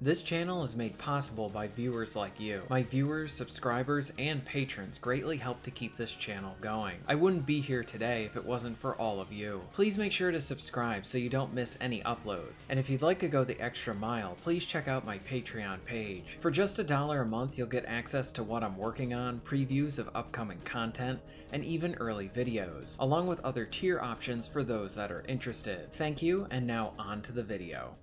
This channel is made possible by viewers like you. My viewers, subscribers, and patrons greatly help to keep this channel going. I wouldn't be here today if it wasn't for all of you. Please make sure to subscribe so you don't miss any uploads. And if you'd like to go the extra mile, please check out my Patreon page. For just $1 a month, you'll get access to what I'm working on, previews of upcoming content, and even early videos, along with other tier options for those that are interested. Thank you, and now on to the video.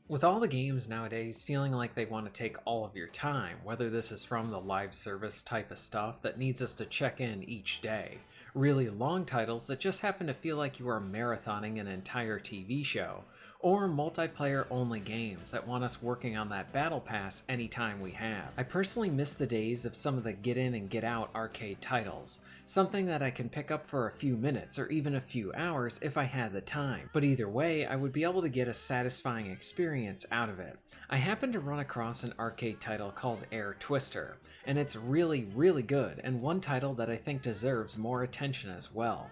With all the games nowadays feeling like they want to take all of your time, whether this is from the live service type of stuff that needs us to check in each day, really long titles that just happen to feel like you are marathoning an entire TV show, or multiplayer only games that want us working on that battle pass anytime we have. I personally miss the days of some of the get in and get out arcade titles, something that I can pick up for a few minutes or even a few hours if I had the time, but either way I would be able to get a satisfying experience out of it. I happened to run across an arcade title called Air Twister, and it's really good, and one title that I think deserves more attention as well.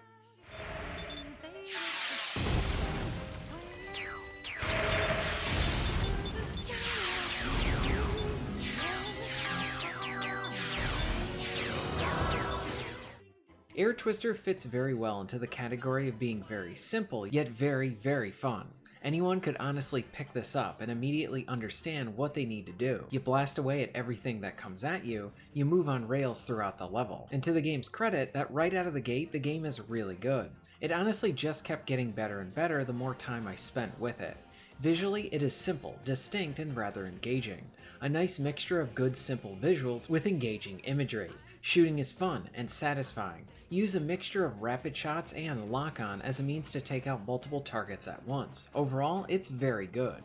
Air Twister fits very well into the category of being very simple, yet very fun. Anyone could honestly pick this up and immediately understand what they need to do. You blast away at everything that comes at you, you move on rails throughout the level. And to the game's credit, that right out of the gate, the game is really good. It honestly just kept getting better and better the more time I spent with it. Visually, it is simple, distinct, and rather engaging. A nice mixture of good simple visuals with engaging imagery. Shooting is fun and satisfying. Use a mixture of rapid shots and lock-on as a means to take out multiple targets at once. Overall, it's very good.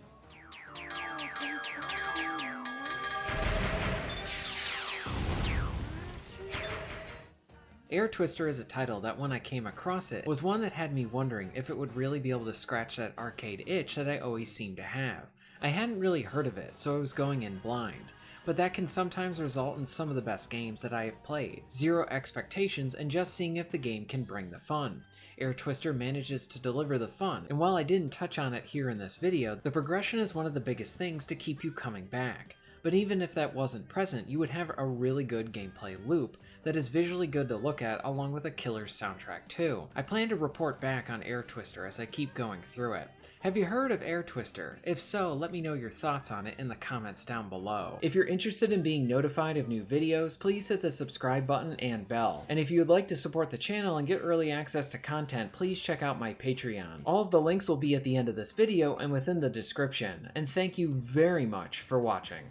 Air Twister is a title that when I came across it was one that had me wondering if it would really be able to scratch that arcade itch that I always seem to have. I hadn't really heard of it, so I was going in blind. But that can sometimes result in some of the best games that I have played. Zero expectations and just seeing if the game can bring the fun. Air Twister manages to deliver the fun, and while I didn't touch on it here in this video, the progression is one of the biggest things to keep you coming back. But even if that wasn't present, you would have a really good gameplay loop that is visually good to look at along with a killer soundtrack too. I plan to report back on Air Twister as I keep going through it. Have you heard of Air Twister? If so, let me know your thoughts on it in the comments down below. If you're interested in being notified of new videos, please hit the subscribe button and bell. And if you would like to support the channel and get early access to content, please check out my Patreon. All of the links will be at the end of this video and within the description. And thank you very much for watching.